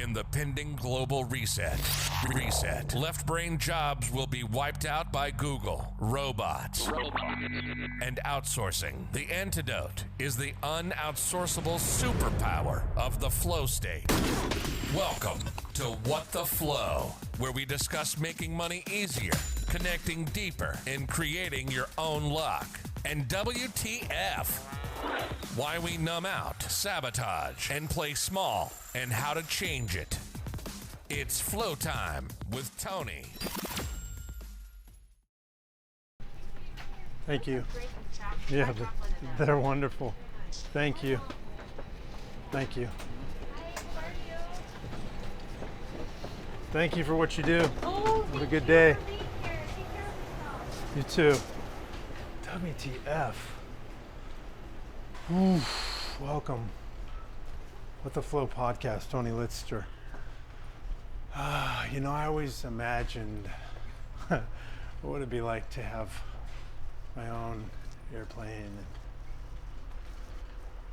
in the pending global reset. Left brain jobs will be wiped out by Google, robots, and outsourcing. The antidote is the unoutsourceable superpower of the flow state. Welcome to What the Flow, where we discuss making money easier, connecting deeper, and creating your own luck. And WTF, why we numb out, sabotage, and play small, and how to change it. It's Flow Time with Tony. Thank you. Yeah, they're wonderful. Thank you. Thank you. Thank you for what you do. Have a good day. You too. WTF. Oof, welcome. With the Flow Podcast, Tony Litster. I always imagined what would it be like to have my own airplane and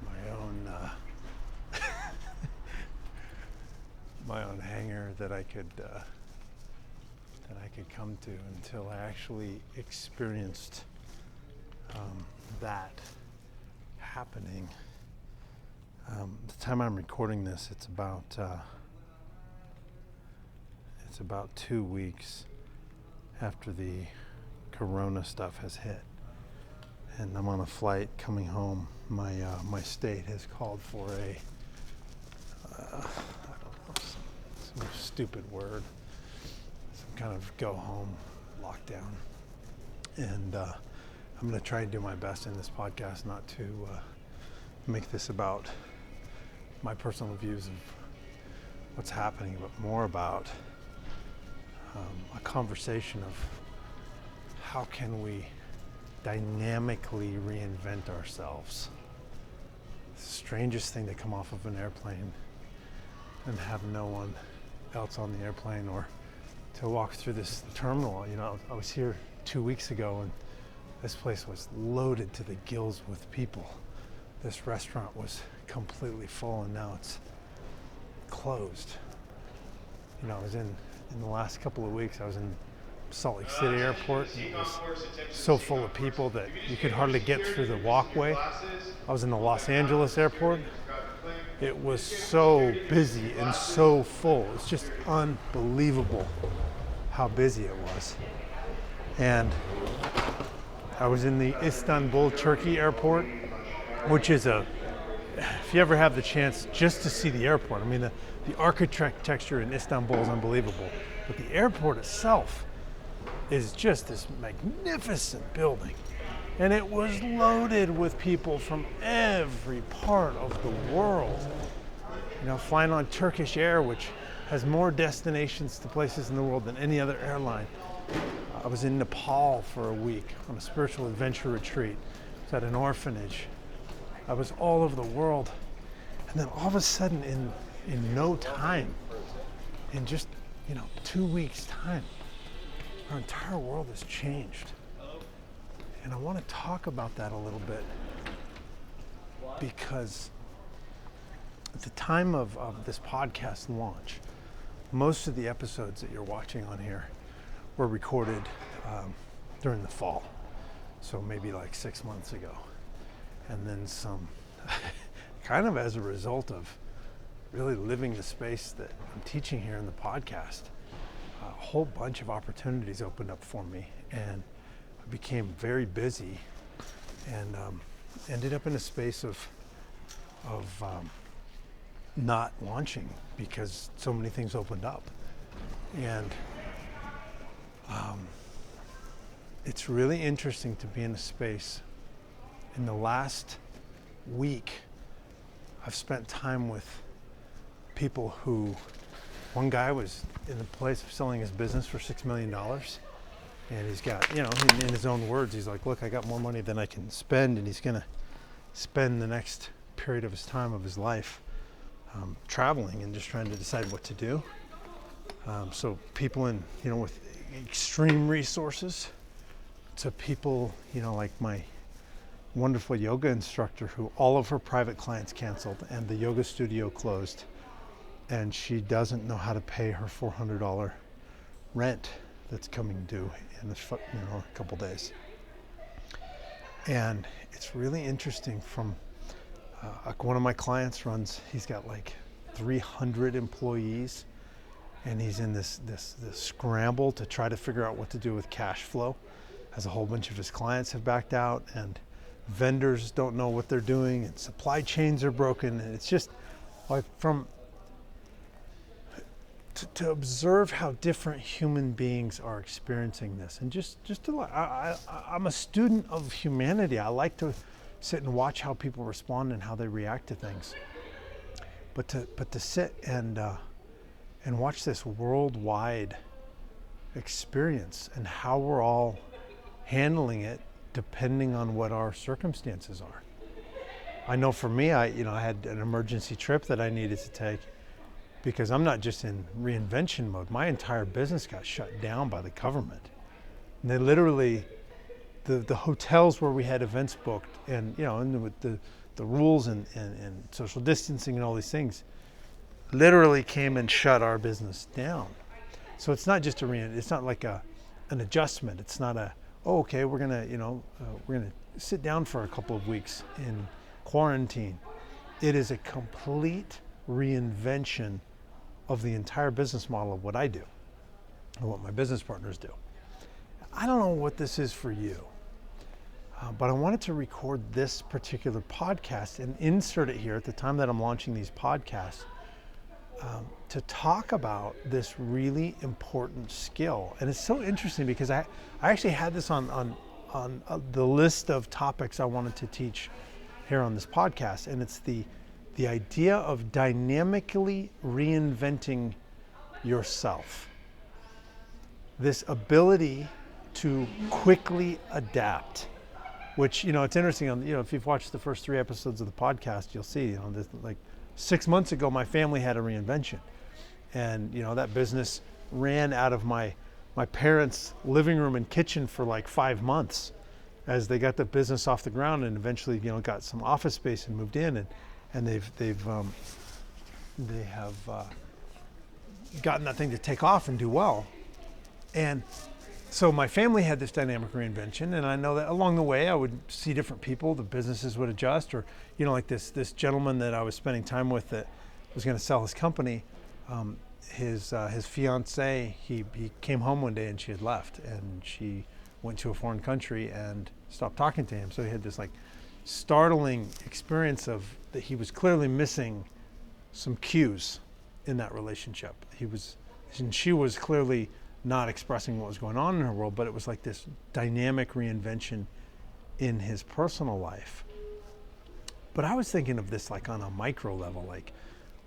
my own my own hangar that I could come to, until I actually experienced that happening. The time I'm recording this, it's about 2 weeks after the corona stuff has hit, and I'm on a flight coming home. My state has called for some stupid word, some kind of go home lockdown, and I'm going to try and do my best in this podcast not to make this about my personal views of what's happening, but more about a conversation of how can we dynamically reinvent ourselves. It's the strangest thing to come off of an airplane and have no one else on the airplane, or to walk through this terminal. I was here 2 weeks ago, and this place was loaded to the gills with people. This restaurant was completely full, and now it's closed. I was in the last couple of weeks, I was in Salt Lake City Airport, and it was so full of people that you could hardly get through the walkway. I was in the Los Angeles airport. It was so busy and so full. It's just unbelievable how busy it was. And I was in the Istanbul, Turkey airport, which is if you ever have the chance just to see the airport, the architecture in Istanbul is unbelievable, but the airport itself is just this magnificent building. And it was loaded with people from every part of the world. Flying on Turkish Air, which has more destinations to places in the world than any other airline. I was in Nepal for a week on a spiritual adventure retreat. I was at an orphanage. I was all over the world. And then all of a sudden, in no time, in just 2 weeks time, our entire world has changed. And I want to talk about that a little bit, because at the time of this podcast launch, most of the episodes that you're watching on here were recorded during the fall, so maybe like 6 months ago. And then some, kind of as a result of really living the space that I'm teaching here in the podcast, a whole bunch of opportunities opened up for me, and I became very busy, and ended up in a space of not launching because so many things opened up. And it's really interesting to be in a space. In the last week, I've spent time with people who, one guy was in the place of selling his business for $6 million. And he's got, in his own words, he's like, look, I got more money than I can spend, and he's gonna spend the next period of his time of his life traveling and just trying to decide what to do. So people with extreme resources, to people, like my wonderful yoga instructor who all of her private clients canceled and the yoga studio closed. and she doesn't know how to pay her $400 rent that's coming due in a couple days. And it's really interesting from one of my clients he's got like 300 employees, and he's in this scramble to try to figure out what to do with cash flow, as a whole bunch of his clients have backed out and vendors don't know what they're doing and supply chains are broken. And it's just like to observe how different human beings are experiencing this, and I'm a student of humanity. I like to sit and watch how people respond and how they react to things. But to sit and watch this worldwide experience and how we're all handling it depending on what our circumstances are. I know for me, I had an emergency trip that I needed to take because I'm not just in reinvention mode. My entire business got shut down by the government. And they literally, the hotels where we had events booked, and with the rules and social distancing and all these things, literally came and shut our business down. So it's not just it's not like an adjustment. It's not okay, we're gonna sit down for a couple of weeks in quarantine. It is a complete reinvention of the entire business model of what I do and what my business partners do. I don't know what this is for you, but I wanted to record this particular podcast and insert it here at the time that I'm launching these podcasts to talk about this really important skill. And it's so interesting because I actually had this on the list of topics I wanted to teach here on this podcast, and it's the idea of dynamically reinventing yourself. This ability to quickly adapt, which, it's interesting, if you've watched the first 3 episodes of the podcast, you'll see, this, like 6 months ago, my family had a reinvention. And, that business ran out of my parents' living room and kitchen for like 5 months as they got the business off the ground, and eventually, got some office space and moved in, and they have gotten that thing to take off and do well. And so my family had this dynamic reinvention, and I know that along the way I would see different people, the businesses would adjust, or like this gentleman that I was spending time with that was going to sell his company. His fiance, he came home one day and she had left, and she went to a foreign country and stopped talking to him. So he had this like startling experience of that he was clearly missing some cues in that relationship. She was clearly not expressing what was going on in her world, but it was like this dynamic reinvention in his personal life. But I was thinking of this like on a micro level, like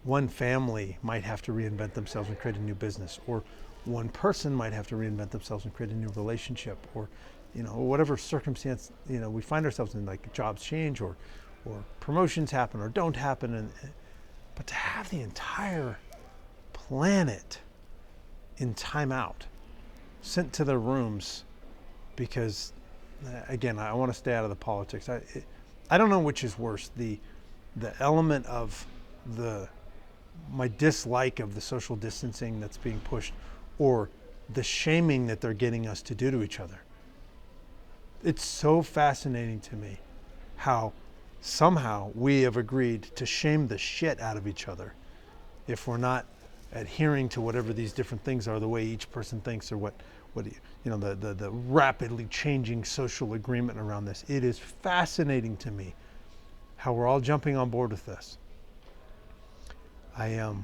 one family might have to reinvent themselves and create a new business, or one person might have to reinvent themselves and create a new relationship, or whatever circumstance we find ourselves in, like jobs change or promotions happen or don't happen, but to have the entire planet in timeout, sent to their rooms because, again, I want to stay out of the politics. I don't know which is worse, the element of my dislike of the social distancing that's being pushed, or the shaming that they're getting us to do to each other. It's so fascinating to me how somehow we have agreed to shame the shit out of each other if we're not adhering to whatever these different things are, the way each person thinks, or the rapidly changing social agreement around this. It is fascinating to me how we're all jumping on board with this. I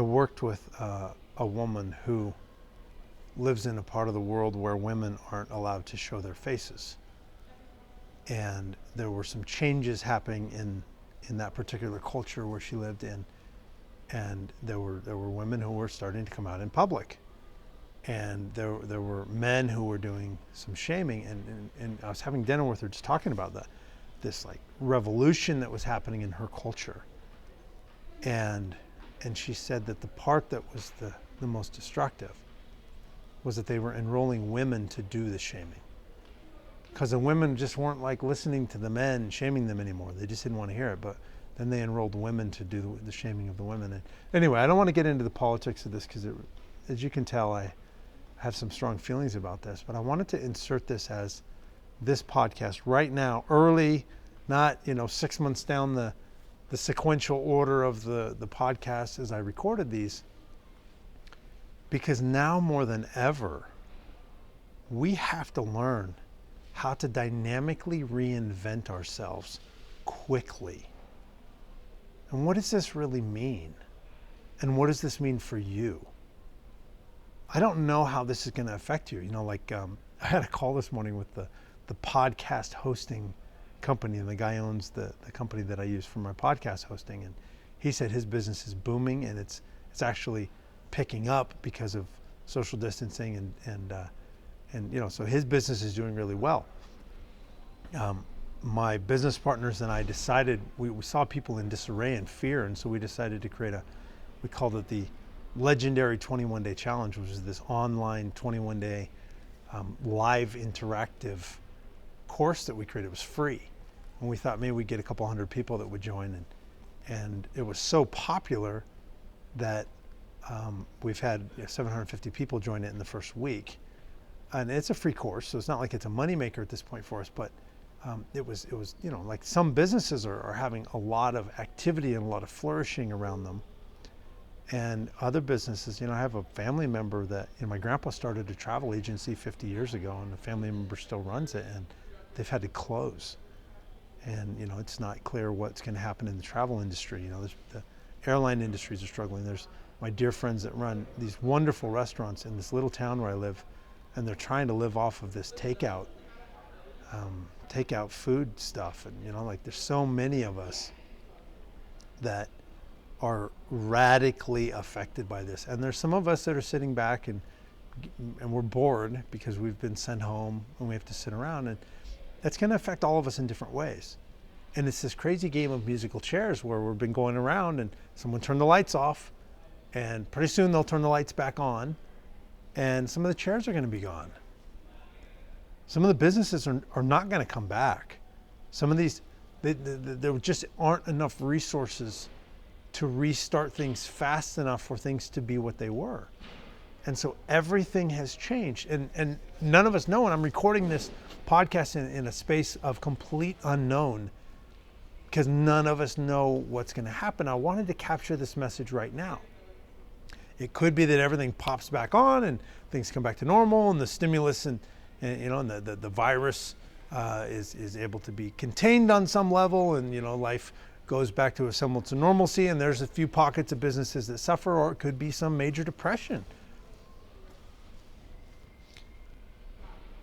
worked with a woman who lives in a part of the world where women aren't allowed to show their faces. And there were some changes happening in that particular culture where she lived in. And there were women who were starting to come out in public. And there were men who were doing some shaming. And I was having dinner with her just talking about this like revolution that was happening in her culture. And she said that the part that was the most destructive was that they were enrolling women to do the shaming. Because the women just weren't like listening to the men shaming them anymore. They just didn't want to hear it. But then they enrolled women to do the shaming of the women. And anyway, I don't want to get into the politics of this because, as you can tell, I have some strong feelings about this. But I wanted to insert this as this podcast right now, early, not 6 months down the sequential order of the podcast as I recorded these, because now more than ever, we have to learn how to dynamically reinvent ourselves quickly. And what does this really mean? And what does this mean for you? I don't know how this is going to affect you. I had a call this morning with the podcast hosting company, and the guy owns the company that I use for my podcast hosting, and he said his business is booming and it's actually picking up because of social distancing and so his business is doing really well. My business partners and I decided, we saw people in disarray and fear, and so we decided to create we called it the Legendary 21-Day Challenge, which is this online 21-day live interactive course that we created. It was free. And we thought maybe we'd get a couple hundred people that would join. And it was so popular that we've had 750 people join it in the first week. And it's a free course, so it's not like it's a moneymaker at this point for us, but it was like some businesses are having a lot of activity and a lot of flourishing around them. And other businesses, I have a family member that, my grandpa started a travel agency 50 years ago, and the family member still runs it, and they've had to close. And, it's not clear what's going to happen in the travel industry. The airline industries are struggling. There's my dear friends that run these wonderful restaurants in this little town where I live, and they're trying to live off of this takeout food stuff. And, there's so many of us that are radically affected by this. And there's some of us that are sitting back and we're bored because we've been sent home and we have to sit around, and that's going to affect all of us in different ways. And it's this crazy game of musical chairs where we've been going around and someone turned the lights off, and pretty soon they'll turn the lights back on, and some of the chairs are going to be gone. Some of the businesses are not going to come back. Some of these, there just aren't enough resources to restart things fast enough for things to be what they were. And so everything has changed. And none of us know, and I'm recording this podcast in a space of complete unknown because none of us know what's going to happen. I wanted to capture this message right now. It could be that everything pops back on and things come back to normal, and the stimulus and the virus is able to be contained on some level, and life goes back to a semblance of normalcy, and there's a few pockets of businesses that suffer, or it could be some major depression.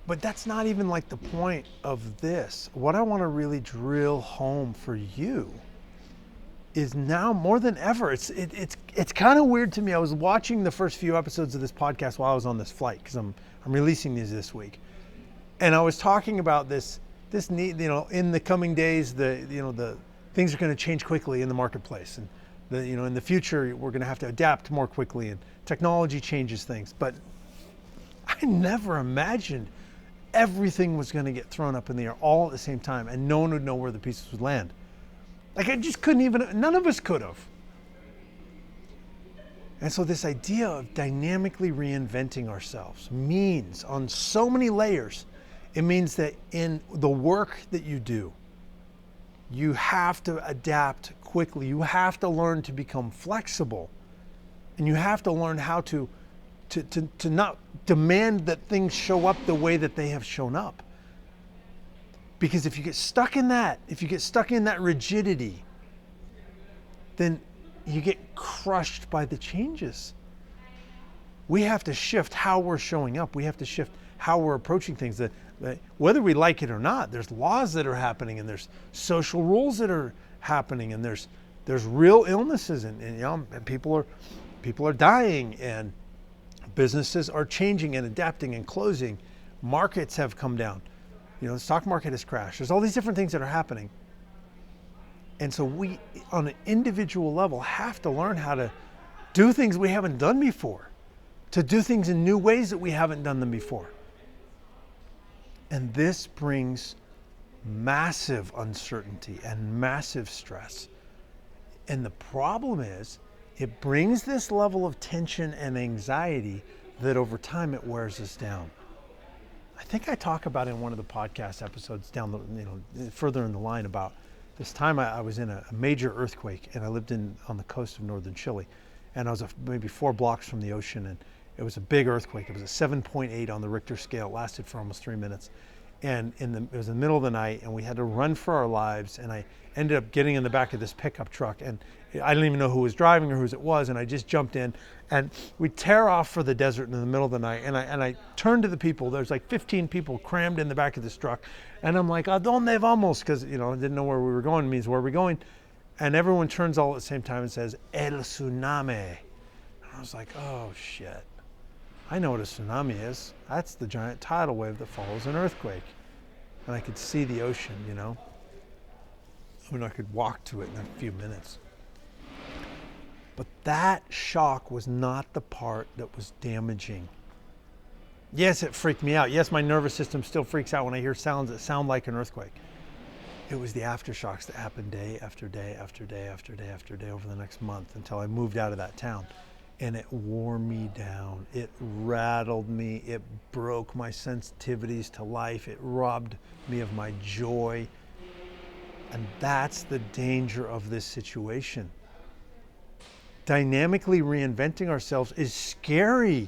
But that's not even like the point of this. What I want to really drill home for you is now more than ever, it's kind of weird to me. I was watching the first few episodes of this podcast while I was on this flight, because I'm releasing these this week. And I was talking about this need, in the coming days, the things are going to change quickly in the marketplace, and in the future we're going to have to adapt more quickly, and technology changes things. But I never imagined everything was going to get thrown up in the air all at the same time, and no one would know where the pieces would land. Like, I just couldn't even, none of us could have. And so this idea of dynamically reinventing ourselves means, on so many layers, it means that in the work that you do, you have to adapt quickly. You have to learn to become flexible, and you have to learn how to not demand that things show up the way that they have shown up. Because if you get stuck in that, rigidity, then you get crushed by the changes. We have to shift how we're showing up. We have to shift how we're approaching things. Whether we like it or not, there's laws that are happening, and there's social rules that are happening, and there's real illnesses, and people are dying, and businesses are changing and adapting and closing. Markets have come down. The stock market has crashed. There's all these different things that are happening. And so we, on an individual level, have to learn how to do things we haven't done before, to do things in new ways that we haven't done them before. And this brings massive uncertainty and massive stress. And the problem is, it brings this level of tension and anxiety that over time it wears us down. I think I talk about in one of the podcast episodes down the, further in the line about this time I was in a major earthquake, and I lived on the coast of northern Chile, and I was maybe 4 blocks from the ocean, and it was a big earthquake. It was a 7.8 on the Richter scale. It lasted for almost 3 minutes. And it was in the middle of the night, and we had to run for our lives, and I ended up getting in the back of this pickup truck, and I didn't even know who was driving or whose it was, and I just jumped in, and we tear off for the desert in the middle of the night, and I turned to the people. There's like 15 people crammed in the back of this truck, and I'm like, "A dónde vamos?" Because, I didn't know where we were going. It means, where are we going? And everyone turns all at the same time and says, "El tsunami." And I was like, oh shit. I know what a tsunami is. That's the giant tidal wave that follows an earthquake. And I could see the ocean, I could walk to it in a few minutes. But that shock was not the part that was damaging. Yes, it freaked me out. Yes, my nervous system still freaks out when I hear sounds that sound like an earthquake. It was the aftershocks that happened day after day after day after day after day over the next month until I moved out of that town. And it wore me down. It rattled me. It broke my sensitivities to life. It robbed me of my joy. And that's the danger of this situation. Dynamically reinventing ourselves is scary.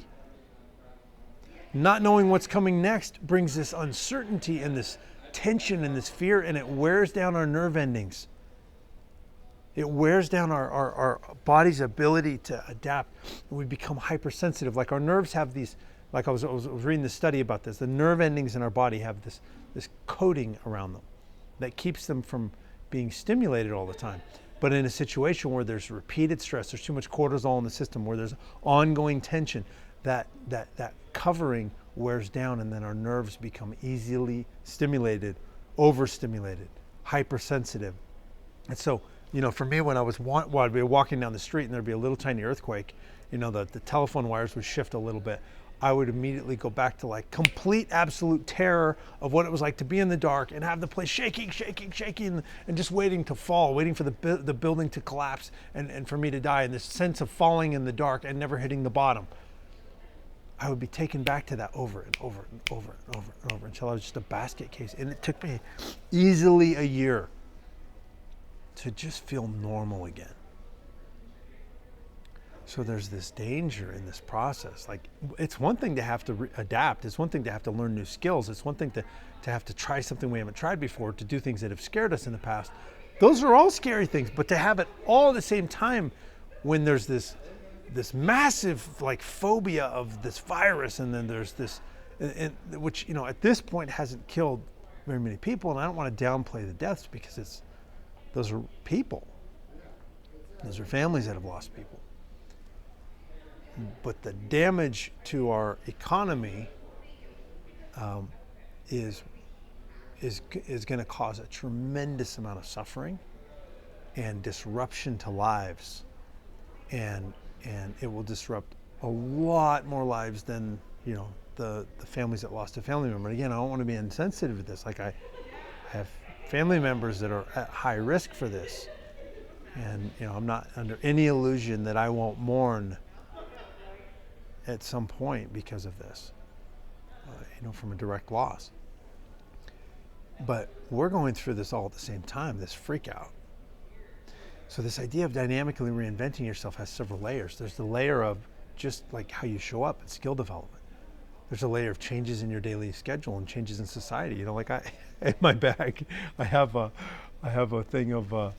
Not knowing what's coming next brings this uncertainty and this tension and this fear, and it wears down our nerve endings. It wears down our body's ability to adapt. We become hypersensitive. Like our nerves have these, like I was reading this study about this, the nerve endings in our body have this coating around them that keeps them from being stimulated all the time. But in a situation where there's repeated stress, there's too much cortisol in the system, where there's ongoing tension, that covering wears down, and then our nerves become easily stimulated, overstimulated, hypersensitive. And so, for me, when I'd be walking down the street and there'd be a little tiny earthquake, the telephone wires would shift a little bit. I would immediately go back to like complete, absolute terror of what it was like to be in the dark and have the place shaking, and just waiting to fall, waiting for the building to collapse and for me to die, and this sense of falling in the dark and never hitting the bottom. I would be taken back to that over and over and over and over and over until I was just a basket case. And it took me easily a year to just feel normal again. So there's this danger in this process. Like, it's one thing to have to adapt. It's one thing to have to learn new skills. It's one thing to have to try something we haven't tried before, to do things that have scared us in the past. Those are all scary things, but to have it all at the same time when there's this massive like phobia of this virus, and then there's this, which, at this point hasn't killed very many people, and I don't want to downplay the deaths because those are people. Those are families that have lost people. But the damage to our economy is going to cause a tremendous amount of suffering and disruption to lives, and it will disrupt a lot more lives than the families that lost a family member. Again, I don't want to be insensitive to this. Like, I have family members that are at high risk for this, and I'm not under any illusion that I won't mourn at some point because of this, from a direct loss. But we're going through this all at the same time, this freak out. So this idea of dynamically reinventing yourself has several layers. There's the layer of just like how you show up and skill development. There's a layer of changes in your daily schedule and changes in society. Like in my bag, I have a thing of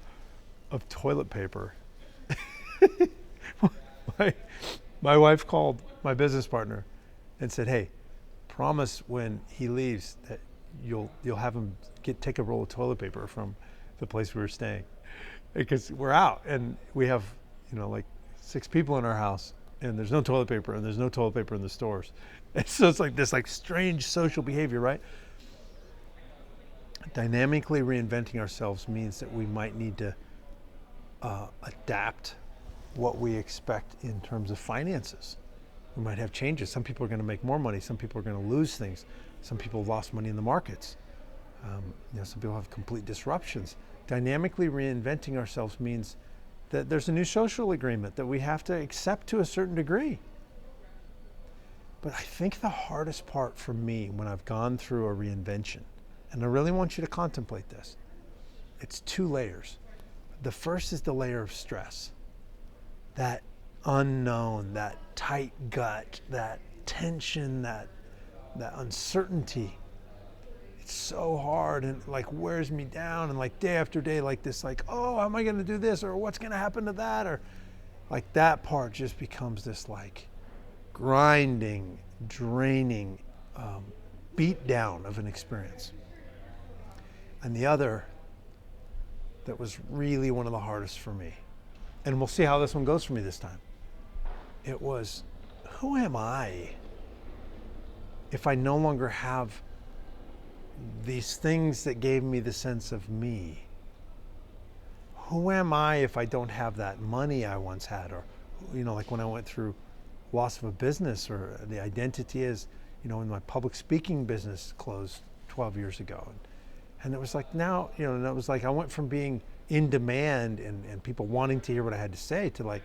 toilet paper. My wife called my business partner and said, "Hey, promise when he leaves that you'll have him take a roll of toilet paper from the place we were staying, because we're out and we have like 6 people in our house, and there's no toilet paper, and there's no toilet paper in the stores." And so it's like this strange social behavior, right? Dynamically reinventing ourselves means that we might need to adapt what we expect in terms of finances. We might have changes. Some people are going to make more money. Some people are going to lose things. Some people have lost money in the markets. Some people have complete disruptions. Dynamically reinventing ourselves means that there's a new social agreement that we have to accept to a certain degree. But I think the hardest part for me when I've gone through a reinvention, and I really want you to contemplate this, it's 2 layers. The first is the layer of stress, that unknown, that tight gut, that tension, that uncertainty. It's so hard and like wears me down, and like day after day, like this, like, oh, how am I going to do this, or what's going to happen to that, or like that part just becomes this like grinding, draining beat down of an experience. And the other that was really one of the hardest for me, and we'll see how this one goes for me this time, it was, who am I if I no longer have these things that gave me the sense of me? Who am I if I don't have that money I once had? Or, like when I went through loss of a business, or the identity is, when my public speaking business closed 12 years ago. And it was like now, and it was like I went from being in demand and people wanting to hear what I had to say to like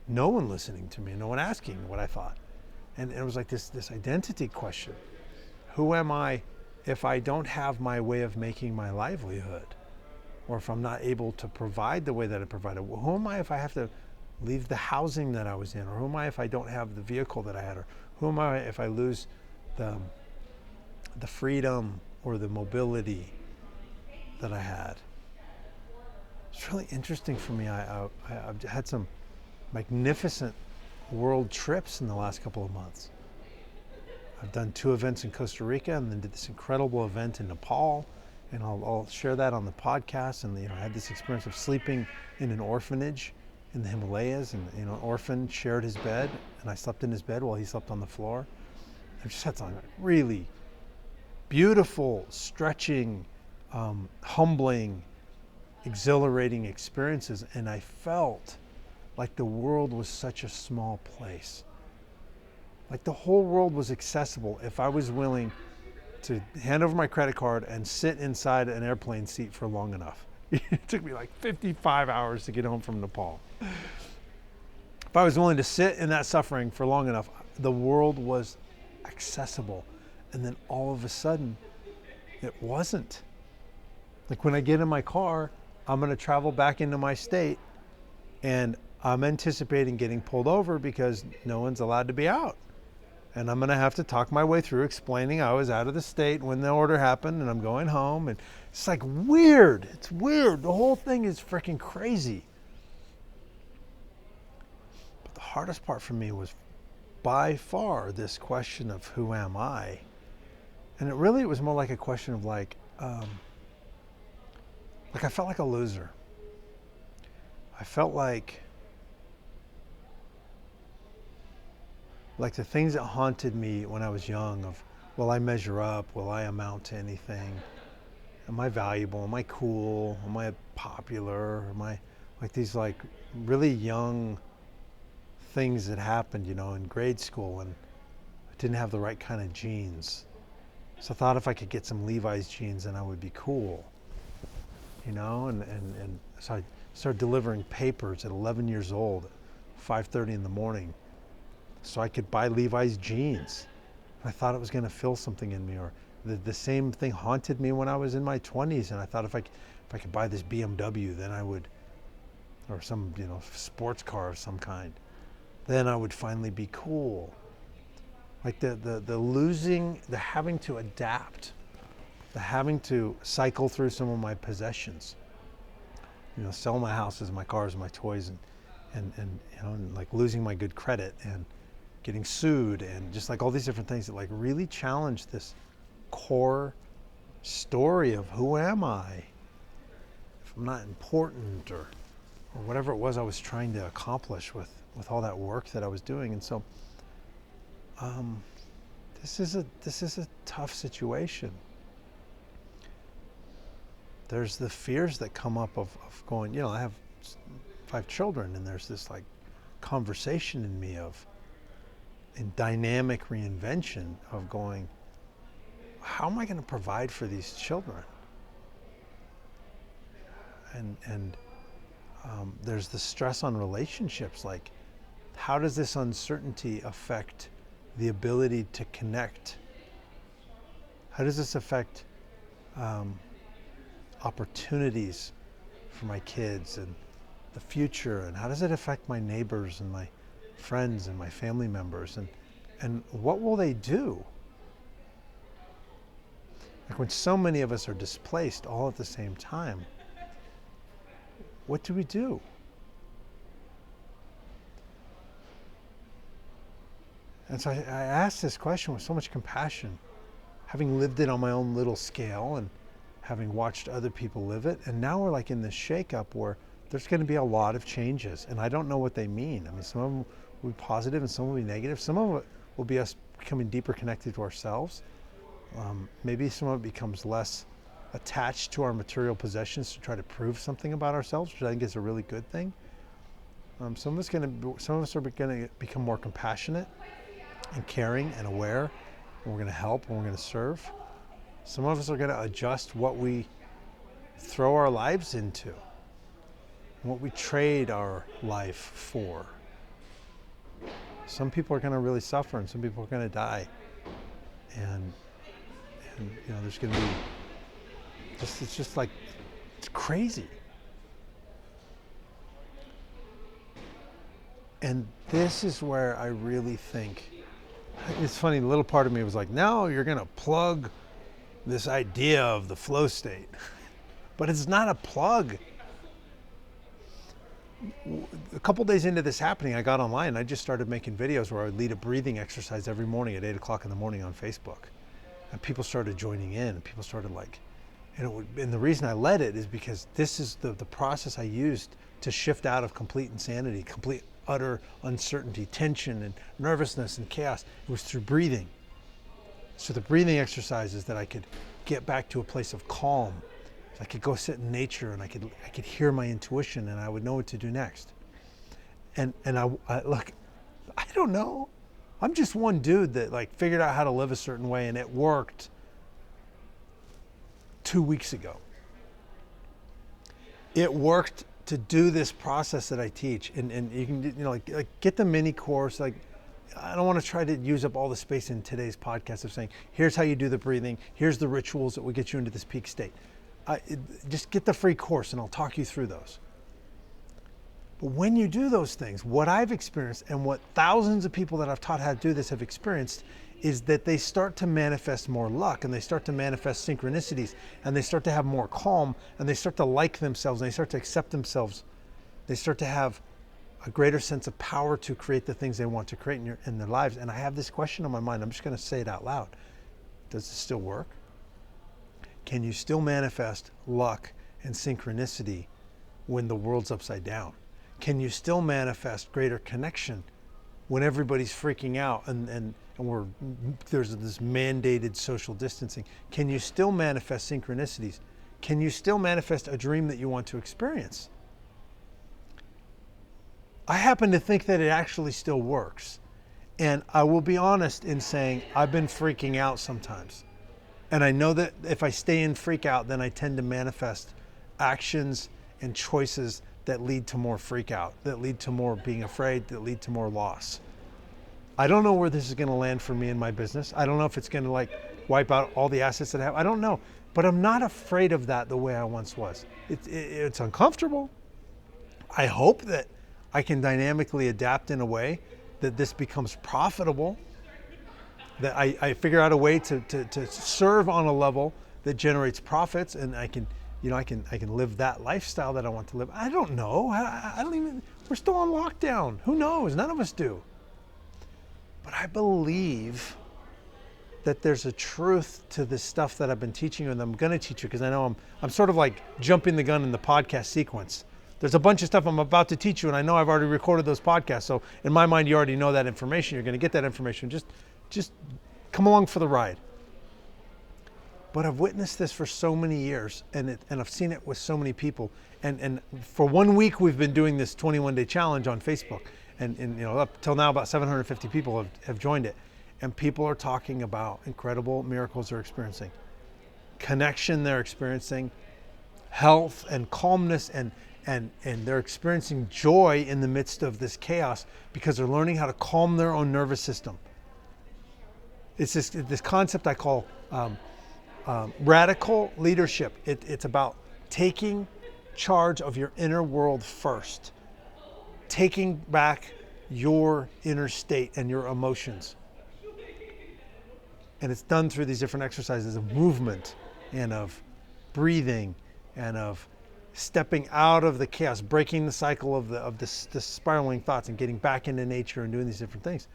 no one listening to me, no one asking what I thought. And it was like this identity question. Who am I if I don't have my way of making my livelihood? Or if I'm not able to provide the way that I provided? Well, who am I if I have to leave the housing that I was in? Or who am I if I don't have the vehicle that I had? Or who am I if I lose the freedom or the mobility that I had? It's really interesting for me. I've had some magnificent world trips in the last couple of months. I've done 2 events in Costa Rica, and then did this incredible event in Nepal, and I'll share that on the podcast. And I had this experience of sleeping in an orphanage in the Himalayas, and an orphan shared his bed, and I slept in his bed while he slept on the floor. I've just had some really beautiful, stretching, humbling, exhilarating experiences, and I felt like the world was such a small place. Like the whole world was accessible if I was willing to hand over my credit card and sit inside an airplane seat for long enough. It took me like 55 hours to get home from Nepal. If I was willing to sit in that suffering for long enough, the world was accessible. And then all of a sudden, it wasn't. Like when I get in my car, I'm going to travel back into my state, and I'm anticipating getting pulled over because no one's allowed to be out. And I'm going to have to talk my way through explaining I was out of the state when the order happened and I'm going home. And it's like weird. It's weird. The whole thing is freaking crazy. But the hardest part for me was by far this question of who am I? And it was more like a question of like I felt like a loser. I felt like the things that haunted me when I was young of, will I measure up? Will I amount to anything? Am I valuable? Am I cool? Am I popular? Am I like these like really young things that happened, in grade school, and I didn't have the right kind of jeans. So I thought if I could get some Levi's jeans, then I would be cool, and so I started delivering papers at 11 years old, 5:30 in the morning, so I could buy Levi's jeans. I thought it was going to fill something in me. Or the same thing haunted me when I was in my 20s, and I thought if I could buy this BMW, then I would, or some sports car of some kind, then I would finally be cool. Like the losing, the having to adapt, the having to cycle through some of my possessions, sell my houses, my cars, my toys, and like losing my good credit and getting sued, and just like all these different things that like really challenged this core story of who am I if I'm not important, or whatever it was I was trying to accomplish with all that work that I was doing. And so this is a tough situation. There's the fears that come up of going, I have 5 children, and there's this like conversation in me in dynamic reinvention of going, how am I going to provide for these children? And There's the stress on relationships. Like, how does this uncertainty affect the ability to connect? How does this affect opportunities for my kids and the future? And how does it affect my neighbors and my friends and my family members? And what will they do? Like, when so many of us are displaced all at the same time, what do we do? And so I asked this question with so much compassion, having lived it on my own little scale and having watched other people live it. And now we're like in this shakeup where there's going to be a lot of changes, and I don't know what they mean. I mean, some of them will be positive and some will be negative. Some of it will be us becoming deeper connected to ourselves. Maybe some of it becomes less attached to our material possessions to try to prove something about ourselves, which I think is a really good thing. Some of us are going to become more compassionate and caring and aware, and we're going to help and we're going to serve. Some of us are going to adjust what we throw our lives into, what we trade our life for. Some people are going to really suffer, and some people are going to die, and you know, there's going to be it's just like, it's crazy. And this is where I really think, it's funny, a little part of me was like, no, you're going to plug this idea of the flow state. But it's not a plug. A couple days into this happening, I got online and I just started making videos where I would lead a breathing exercise every morning at 8 o'clock in the morning on Facebook. And people started joining in, and people started like, and the reason I led it is because this is the process I used to shift out of complete insanity, complete utter uncertainty, tension and nervousness and chaos. It was through breathing. So the breathing exercises that I could get back to a place of calm. I could go sit in nature, and I could hear my intuition, and I would know what to do next. And I look, I don't know. I'm just one dude that like figured out how to live a certain way, and it worked 2 weeks ago. It worked to do this process that I teach, and you can, you know, like get the mini course. Like, I don't want to try to use up all the space in today's podcast of saying, here's how you do the breathing, here's the rituals that will get you into this peak state. Just get the free course and I'll talk you through those. But when you do those things, what I've experienced and what thousands of people that I've taught how to do this have experienced is that they start to manifest more luck, and they start to manifest synchronicities, and they start to have more calm, and they start to like themselves, and they start to accept themselves. They start to have a greater sense of power to create the things they want to create in their lives. And I have this question on my mind. I'm just going to say it out loud. Does it still work? Can you still manifest luck and synchronicity when the world's upside down? Can you still manifest greater connection when everybody's freaking out and there's this mandated social distancing? Can you still manifest synchronicities? Can you still manifest a dream that you want to experience? I happen to think that it actually still works. And I will be honest in saying I've been freaking out sometimes. And I know that if I stay in freak out, then I tend to manifest actions and choices that lead to more freak out, that lead to more being afraid, that lead to more loss. I don't know where this is going to land for me in my business. I don't know if it's going to like wipe out all the assets that I have. I don't know. But I'm not afraid of that the way I once was. It's uncomfortable. I hope that I can dynamically adapt in a way that this becomes profitable, that I figure out a way to serve on a level that generates profits, and I can live that lifestyle that I want to live. I don't know. I don't even, we're still on lockdown. Who knows? None of us do. But I believe that there's a truth to this stuff that I've been teaching you, and I'm going to teach you, because I know I'm sort of like jumping the gun in the podcast sequence. There's a bunch of stuff I'm about to teach you, and I know I've already recorded those podcasts. So in my mind, you already know that information. You're going to get that information. Just come along for the ride. But I've witnessed this for so many years, and I've seen it with so many people. And for 1 week, we've been doing this 21-day challenge on Facebook. And you know, up till now, about 750 people have joined it. And people are talking about incredible miracles they're experiencing, connection they're experiencing, health and calmness and and they're experiencing joy in the midst of this chaos because they're learning how to calm their own nervous system. It's this concept I call radical leadership. It's about taking charge of your inner world first, taking back your inner state and your emotions. And it's done through these different exercises of movement and of breathing and of stepping out of the chaos, breaking the cycle of the spiraling thoughts and getting back into nature and doing these different things.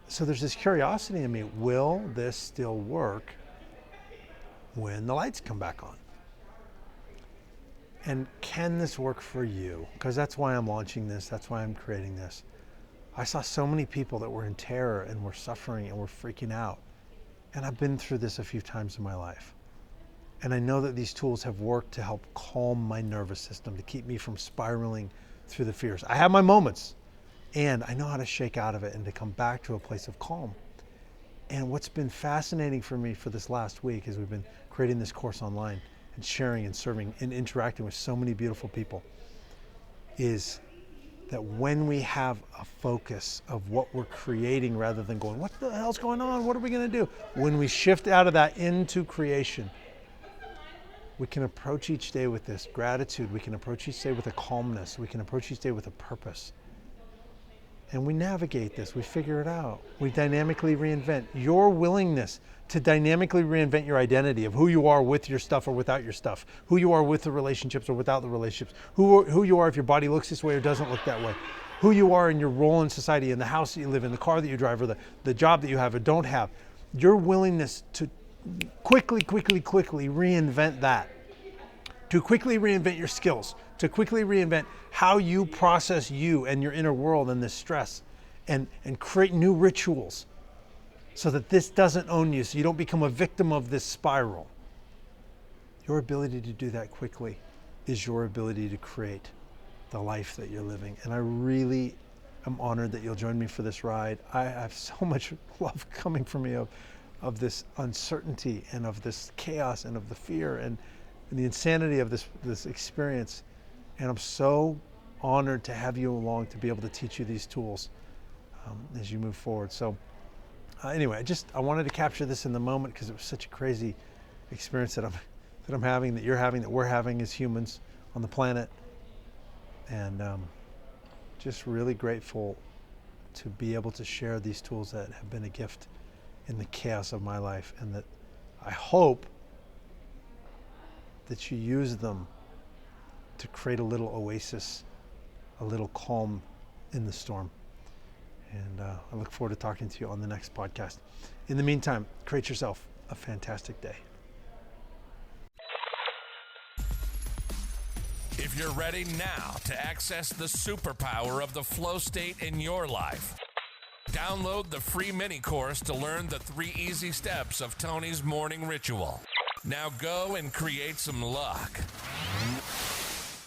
So there's this curiosity in me, will this still work when the lights come back on? And can this work for you? Because that's why I'm launching this, that's why I'm creating this. I saw so many people that were in terror and were suffering and were freaking out. And I've been through this a few times in my life. And I know that these tools have worked to help calm my nervous system, to keep me from spiraling through the fears. I have my moments, and I know how to shake out of it and to come back to a place of calm. And what's been fascinating for me for this last week is we've been creating this course online and sharing and serving and interacting with so many beautiful people, is that when we have a focus of what we're creating rather than going, what the hell's going on? What are we going to do? When we shift out of that into creation, we can approach each day with this gratitude. We can approach each day with a calmness. We can approach each day with a purpose. And we navigate this. We figure it out. We dynamically reinvent. Your willingness to dynamically reinvent your identity of who you are with your stuff or without your stuff, who you are with the relationships or without the relationships, who you are if your body looks this way or doesn't look that way, who you are in your role in society, in the house that you live in, the car that you drive, or the job that you have or don't have. Your willingness to quickly reinvent that, to quickly reinvent your skills, to quickly reinvent how you process you and your inner world and this stress, and create new rituals so that this doesn't own you, so you don't become a victim of this spiral. Your ability to do that quickly is your ability to create the life that you're living. And I really am honored that you'll join me for this ride. I have so much love coming from me of this uncertainty and of this chaos and of the fear and the insanity of this experience. And I'm so honored to have you along to be able to teach you these tools as you move forward. So anyway, I wanted to capture this in the moment because it was such a crazy experience that I'm having, that you're having, that we're having as humans on the planet. And just really grateful to be able to share these tools that have been a gift in the chaos of my life, and that I hope that you use them to create a little oasis, a little calm in the storm. And I look forward to talking to you on the next podcast. In the meantime, create yourself a fantastic day. If you're ready now to access the superpower of the flow state in your life, download the free mini course to learn the 3 easy steps of Tony's morning ritual. Now go and create some luck.